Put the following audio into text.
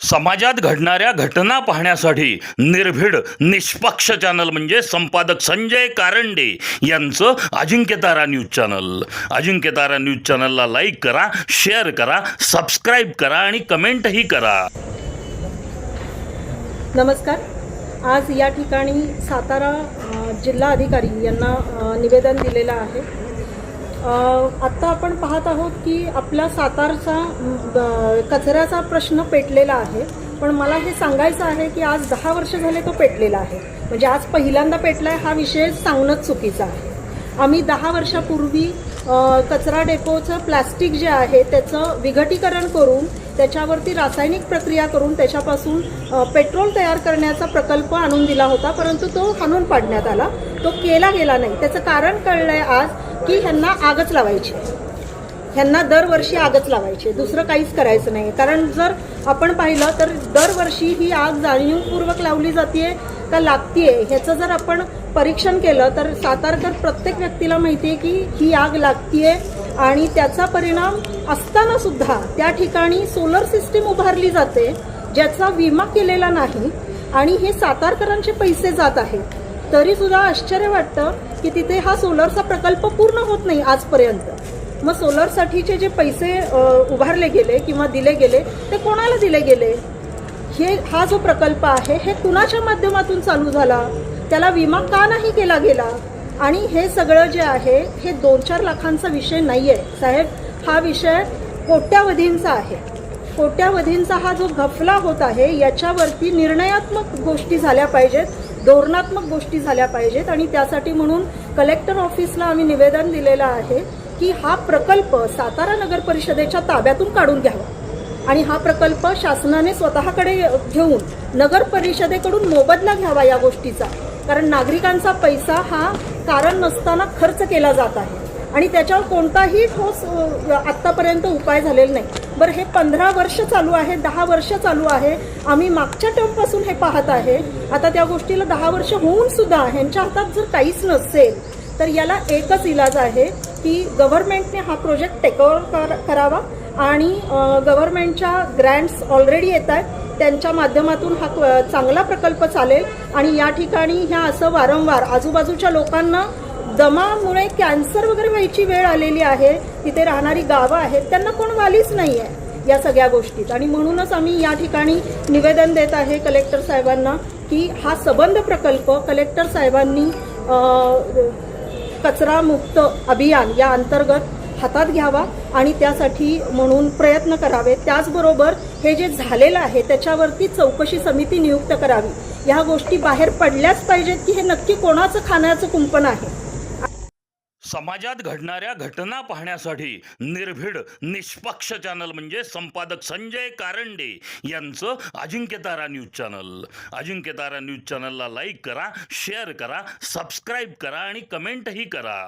समाजात घडणाऱ्या घटना पाहण्यासाठी निर्भीड निष्पक्ष चॅनल म्हणजे संपादक संजय कारंडे यांचं Ajinkyatara news channel. Ajinkyatara news चॅनलला लाईक करा, शेअर करा, सबस्क्राईब करा आणि कमेंटही करा. नमस्कार. आज या ठिकाणी सातारा जिल्हा अधिकारी यांना निवेदन दिलेलं आहे. आत्ता आपण पाहत आहोत की आपला सातारचा कचऱ्याचा प्रश्न पेटलेला आहे, पण मला हे सांगायचं आहे की आज 10 वर्ष झाले तो पेटलेला आहे. म्हणजे आज पहिल्यांदा पेटलाय हा विषय सांगणंच चुकीचं आहे. आम्ही 10 वर्षापूर्वी कचरा डेपोचं प्लॅस्टिक जे आहे त्याचं विघटीकरण करून त्याच्यावरती रासायनिक प्रक्रिया करून त्याच्यापासून पेट्रोल तयार करण्याचा प्रकल्प आणून दिला होता, परंतु तो हाणून पाडण्यात आला, तो केला गेला नाही. त्याचं कारण कळलंय आज की ह्यांना आगच लावायची, ह्यांना दरवर्षी आगच लावायची, दुसरं काहीच करायचं नाही. कारण जर आपण पाहिलं तर दरवर्षी ही आग जाणीवपूर्वक लावली जाते का लागतीये ह्याचं जर आपण परीक्षण केलं तर सातारकर प्रत्येक व्यक्तीला माहिती आहे की ही आग लागतीये आणि त्याचा परिणाम असताना सुद्धा त्या ठिकाणी सोलर सिस्टीम उभारली जाते ज्याचा विमा केलेला नाही आणि हे सातारकरांचे पैसे जात आहेत. तरी सुद्धा आश्चर्य वाटतं की तिथे हा सोलरचा प्रकल्प पूर्ण होत नाही आजपर्यंत. मग सोलरसाठीचे जे पैसे उभारले गेले किंवा दिले गेले ते कोणाला दिले गेले? हा जो प्रकल्प आहे हे कुणाच्या माध्यमातून चालू झाला? त्याला विमा का नाही केला गेला? आणि हे सगळं जे आहे हे 2-4 लाखांचा विषय नाही आहे साहेब, हा विषय कोट्यावधींचा आहे. कोट्यावधींचा हा जो घपला होत आहे याच्यावरती निर्णयात्मक गोष्टी झाल्या पाहिजेत, धोरणात्मक गोष्टी झाल्या पाहिजेत. आणि त्यासाठी म्हणून कलेक्टर ऑफिसला आम्ही निवेदन दिलेलं आहे की हा प्रकल्प सातारा नगर परिषदेच्या ताब्यातून काढून घ्यावा आणि हा प्रकल्प शासनाने स्वतःकडे घेऊन नगर परिषदेकडून मोबदला घ्यावा या गोष्टीचा. कारण नागरिकांचा पैसा हा कारण नसताना खर्च केला जात आहे आणि त्याच्यावर कोणताही ठोस आत्तापर्यंत उपाय झालेला नाही. बरं, हे 15 वर्ष चालू आहे, 10 वर्ष चालू आहे, आम्ही मागच्या टर्मपासून हे पाहत आहे. आता त्या गोष्टीला 10 वर्ष होऊन सुद्धा ह्यांच्या हातात जर काहीच नसेल तर याला एकच इलाज आहे की गव्हर्नमेंटने हा प्रोजेक्ट टेकओव्हर करावा आणि गव्हर्नमेंटच्या ग्रँट्स ऑलरेडी येत आहेत, त्यांच्या माध्यमातून हा चांगला प्रकल्प चालेल. आणि या ठिकाणी ह्या असं वारंवार आजूबाजूच्या लोकांना दमामुळे कॅन्सर वगैरे व्हायची वेळ आलेली आहे. तिथे राहणारी गावं आहेत, त्यांना कोण वालीच नाही आहे या सगळ्या गोष्टीत. आणि म्हणूनच आम्ही या ठिकाणी निवेदन देत आहे कलेक्टर साहेबांना की हा सबंध प्रकल्प कलेक्टर साहेबांनी कचरा मुक्त अभियान या अंतर्गत हातात घ्यावा आणि त्यासाठी म्हणून प्रयत्न करावे. त्याचबरोबर हे जे झालेलं आहे त्याच्यावरती चौकशी समिती नियुक्त करावी. ह्या गोष्टी बाहेर पडल्याच पाहिजेत की हे नक्की कोणाचं खाण्याचं कुंपण आहे. समाजात घडणाऱ्या घटना पाहण्यासाठी निर्भीड निष्पक्ष चॅनल म्हणजे संपादक संजय कारंडे यांचं Ajinkyatara news channel. Ajinkyatara news चॅनलला लाईक करा, शेअर करा, सबस्क्राईब करा आणि कमेंटही करा.